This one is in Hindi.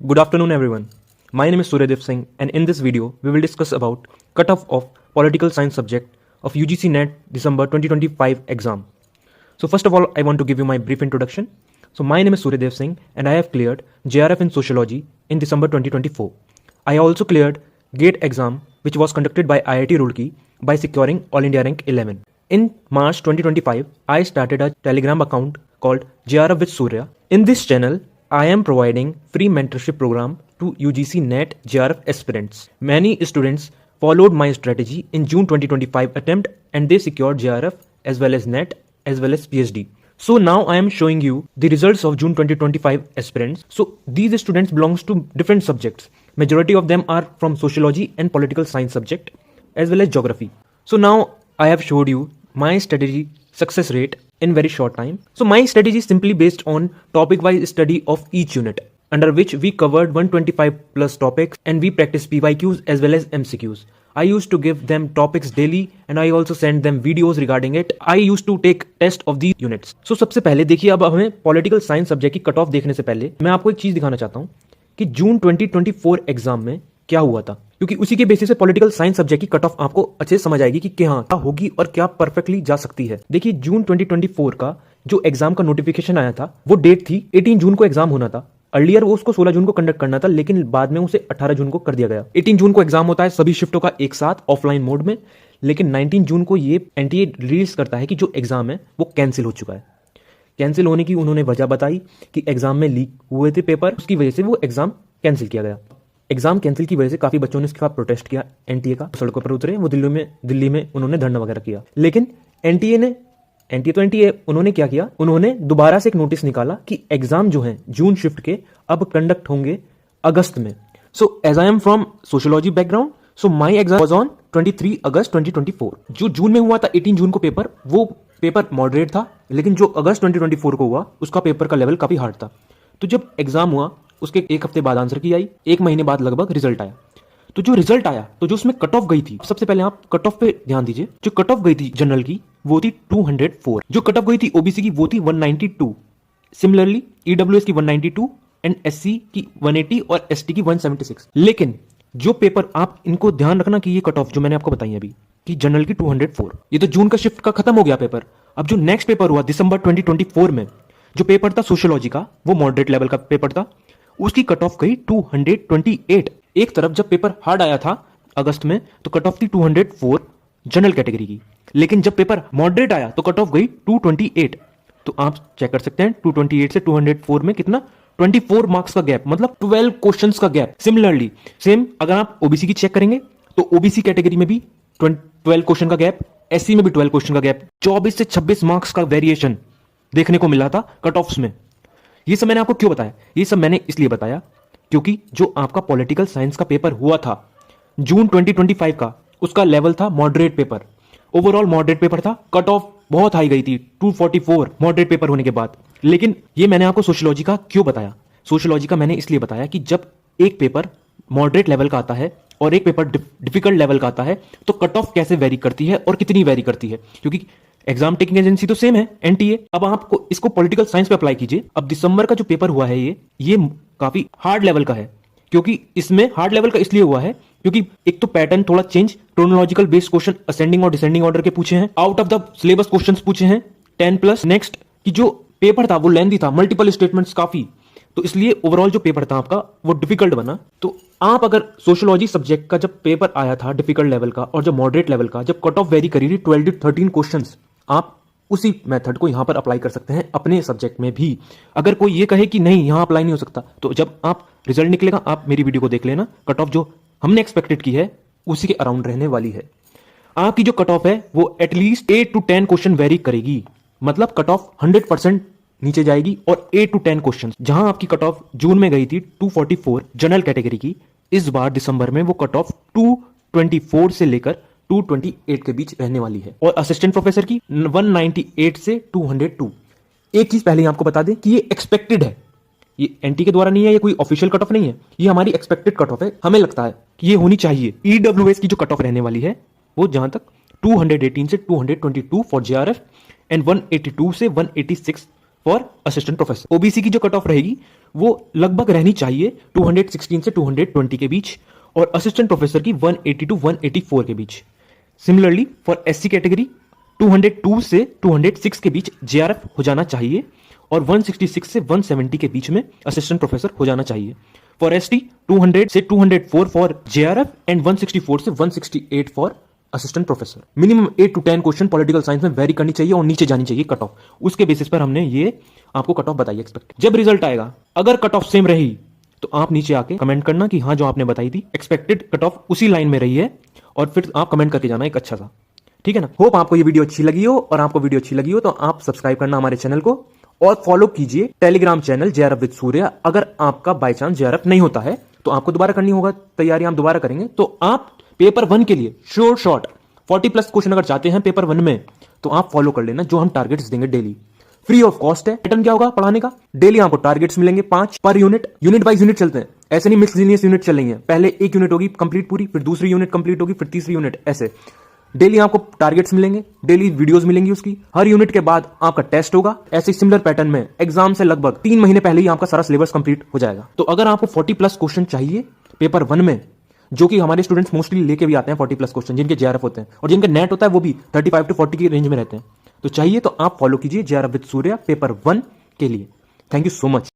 Good afternoon, everyone. My name is Suryadev Singh, and in this video, we will discuss about cutoff of political science subject of UGC NET December 2025 exam. So first of all, I want to give you my brief introduction. So my name is Suryadev Singh, and I have cleared JRF in Sociology in December 2024. I also cleared GATE exam, which was conducted by IIT Roorkee by securing All India Rank 11. In March 2025, I started a Telegram account called JRF with Surya. In this channel, I am providing free mentorship program to UGC NET JRF aspirants. Many students followed my strategy in June 2025 attempt and they secured JRF as well as NET as well as PhD. So now I am showing you the results of June 2025 aspirants. So these students belongs to different subjects. Majority of them are from sociology and political science subject as well as geography. So now I have showed you my strategy success rate in very short time. So my strategy is simply based on topic wise study of each unit, under which we covered 125 plus topics and we practice PYQs as well as MCQs. I used to give them topics daily and I also send them videos regarding it. I used to take test of these units. So सबसे पहले देखिए, अब हमें पॉलिटिकल साइंस सब्जेक्ट की कट ऑफ देखने से पहले मैं आपको एक चीज दिखाना चाहता हूँ कि जून 2024 एग्जाम में क्या हुआ था, क्योंकि उसी के बेसिस पे पॉलिटिकल साइंस सब्जेक्ट की कट ऑफ आपको अच्छे से समझ आएगी कि क्या होगी और क्या परफेक्टली जा सकती है। देखिए, जून 2024 का जो एग्जाम का नोटिफिकेशन आया था वो डेट थी 18 जून को एग्जाम होना था। अर्लियर वो उसको 16 जून को कंडक्ट करना था, लेकिन बाद में उसे 18 जून को कर दिया गया। 18 जून को एग्जाम होता है सभी शिफ्टों का एक साथ ऑफलाइन मोड में, लेकिन 19 जून को ये एनटीए रिलीज करता है कि जो एग्जाम है वो कैंसिल हो चुका है। कैंसिल होने की उन्होंने वजह बताई कि एग्जाम में लीक हुए थे पेपर, उसकी वजह से वो एग्जाम कैंसिल किया गया। एग्जाम कैंसिल की वजह से काफी बच्चों ने इसके खिलाफ प्रोटेस्ट किया, एनटीए का सड़कों पर उतरे, वो दिल्ली में उन्होंने धरना वगैरह किया। लेकिन एनटीए उन्होंने क्या किया, उन्होंने दोबारा से एक नोटिस निकाला कि एग्जाम जो है जून शिफ्ट के अब कंडक्ट होंगे अगस्त में। So as I am from sociology background, so my exam was on 23 August 2024। जो जून में हुआ था 18 जून को पेपर, वो पेपर मॉडरेट था, लेकिन जो अगस्त 2024 को हुआ उसका पेपर का लेवल काफी हार्ड था। तो जब एग्जाम हुआ उसके एक हफ्ते बाद आंसर की आई, एक महीने बाद लगभग रिजल्ट आया। तो जो रिजल्ट आया, तो जो उसमें कट ऑफ गई थी, सबसे पहले आप कट ऑफ पे ध्यान दीजिए। जो कट ऑफ गई थी जनरल की वो थी 204, जो कट ऑफ गई थी ओबीसी की वो थी 192, सिमिलरली ईडब्ल्यूएस की 192 एंड एससी की 180 और एसटी की 176। लेकिन जो पेपर, आप इनको ध्यान रखना कि ये कट ऑफ जो मैंने आपको बताई अभी कि जनरल की 204, ये तो जून का शिफ्ट का खत्म हो गया पेपर। अब जो नेक्स्ट पेपर हुआ दिसंबर 2024 में, जो पेपर था सोशियोलॉजी का, वो मॉडरेट लेवल का पेपर था, उसकी कट ऑफ गई 228। एक तरफ जब पेपर हार्ड आया था अगस्त में तो कट ऑफ थी 204 जनरल कैटेगरी की, लेकिन जब पेपर मॉडरेट आया तो कट ऑफ गई 228। तो आप चेक कर सकते हैं 228 से 204 में कितना, 24 मार्क्स का गैप, मतलब 12 क्वेश्चंस का गैप। सिमिलरली सेम अगर आप ओबीसी की चेक करेंगे तो ओबीसी कैटेगरी में भी 12 क्वेश्चन का गैप, एससी में भी 12 क्वेश्चन का गैप, 24 से 26 मार्क्स का वेरिएशन देखने को मिला था कट ऑफ्स में। ये सब मैंने आपको क्यों बताया, ये सब मैंने इसलिए बताया क्योंकि जो आपका पॉलिटिकल साइंस का पेपर हुआ था जून 2025 का, उसका लेवल था moderate paper, overall moderate paper था। कट ऑफ बहुत हाई गई थी 244 मॉडरेट पेपर होने के बाद। लेकिन ये मैंने आपको सोशियोलॉजी का क्यों बताया, सोशियोलॉजी का मैंने इसलिए बताया कि जब एक पेपर मॉडरेट लेवल का आता है और एक पेपर डिफिकल्ट लेवल का आता है तो कट ऑफ कैसे वेरी करती है और कितनी वेरी करती है, क्योंकि एग्जाम टेकिंग एजेंसी तो सेम है एनटीए। अब आपको इसको पॉलिटिकल साइंस पे अप्लाई कीजिए। अब दिसंबर का जो पेपर हुआ है ये काफी हार्ड लेवल का है, क्योंकि इसमें हार्ड लेवल का इसलिए हुआ है क्योंकि एक तो पैटर्न थोड़ा change, chronological based question ascending और डिसेंडिंग ऑर्डर के पूछे हैं, out of the syllabus questions पूछे हैं 10+। नेक्स्ट कि जो पेपर था वो लेंथी था, मल्टीपल स्टेटमेंट्स काफी, तो इसलिए ओवरऑल जो पेपर था आपका वो डिफिकल्ट बना। तो आप अगर सोशियोलॉजी सब्जेक्ट का जब पेपर आया था डिफिकल्ट लेवल का और जब मॉडरेट लेवल का, जब कट ऑफ वेरी करी थी 12 to 13 क्वेश्चंस, आप उसी मेथड को यहां पर अप्लाई कर सकते हैं अपने सब्जेक्ट में भी। अगर कोई ये कहे कि नहीं यहां अप्लाई नहीं हो सकता, तो जब आप रिजल्ट निकलेगा आप मेरी वीडियो को देख लेना, कट ऑफ जो हमने एक्सपेक्टेड की है उसी के अराउंड रहने वाली है। आपकी जो कट ऑफ है वो एटलीस्ट 8 to 10 क्वेश्चन वेरी करेगी, मतलब कट ऑफ 100% नीचे जाएगी। और 8 to 10 क्वेश्चन, जहां आपकी कट ऑफ जून में गई थी 244 जनरल कैटेगरी की, इस बार दिसंबर में वो कट ऑफ 224 से लेकर 228 के बीच रहने वाली है। और असिस्टेंट प्रोफेसर की 198 से 202। एक चीज पहले आपको बता दें कि ये एक्सपेक्टेड है, ये एनटी के द्वारा नहीं है, ये कोई ऑफिशियल कट ऑफ नहीं है, ये हमारी एक्सपेक्टेड कट ऑफ है। हमें लगता है कि ये होनी चाहिए। ईडब्ल्यूएस की जो कट ऑफ रहने वाली है वो जहां तक 218 से 222 फॉर जेआरएफ एंड 182 से 186 फॉर असिस्टेंट प्रोफेसर। ओबीसी की जो कट ऑफ रहेगी वो लगभग रहनी चाहिए 216 से 220 के बीच, और असिस्टेंट प्रोफेसर की 180 टू 184 के बीच। सिमिलरली फॉर एससी कैटेगरी 202 से 206 के बीच जेआरएफ हो जाना चाहिए, और 166 से 170 के बीच में असिस्टेंट प्रोफेसर हो जाना चाहिए। फॉर एसटी 200 से 204 फॉर जेआरएफ एंड 164 से 168 for assistant professor. Minimum 8 to 10 question political science में वेरी करनी चाहिए और नीचे जानी चाहिए कट ऑफ। उसके बेसिस पर हमने ये आपको कट ऑफ बताई एक्सपेक्ट। जब रिजल्ट आएगा अगर कट ऑफ सेम रही तो आप नीचे आके कमेंट करना कि हाँ जो आपने बताई थी एक्सपेक्टेड कट ऑफ उसी लाइन में रही है, और फिर आप कमेंट करके जाना एक अच्छा सा, ठीक है ना। होप आपको ये वीडियो अच्छी लगी हो, और आपको वीडियो अच्छी लगी हो तो आप सब्सक्राइब करना हमारे चैनल को, और फॉलो कीजिए Telegram channel JRF with Surya. अगर आपका बाय चांस जेआरएफ नहीं होता है तो आपको दोबारा करनी होगा, तैयारी हम दोबारा करेंगे, तो आप पेपर 1 के लिए शॉर्ट 40+ क्वेश्चन अगर चाहते हैं पेपर 1 में तो आप फॉलो कर लेना, जो हम टारगेट्स देंगे डेली, फ्री ऑफ कॉस्ट है। पैटर्न क्या होगा पढ़ाने का, डेली आपको टारगेट्स मिलेंगे 5 per unit, unit buys unit चलते हैं, ऐसे नहीं मिसलिनियस यूनिट चलेंगे। पहले एक यूनिट होगी कंप्लीट पूरी, फिर दूसरी यूनिट कंप्लीट होगी, फिर तीसरी यूनिट, ऐसे डेली आपको टारगेट्स मिलेंगे, डेली वीडियोस मिलेंगी उसकी। हर यूनिट के बाद आपका टेस्ट होगा। ऐसे सिमिलर पैटर्न में एग्जाम से लगभग 3 महीने पहले ही आपका सारा सिलेबस कंप्लीट हो जाएगा। तो अगर आपको 40+ क्वेश्चन चाहिए पेपर 1 में, जो कि हमारे स्टूडेंट्स मोस्टली लेके भी आते हैं 40+ क्वेश्चन, जिनके जेआरएफ होते हैं और जिनका नेट होता है वो भी 35 to 40 की रेंज में रहते हैं, तो चाहिए तो आप फॉलो कीजिए जेआरएफ विद सूर्या पेपर 1 के लिए। Thank you so much.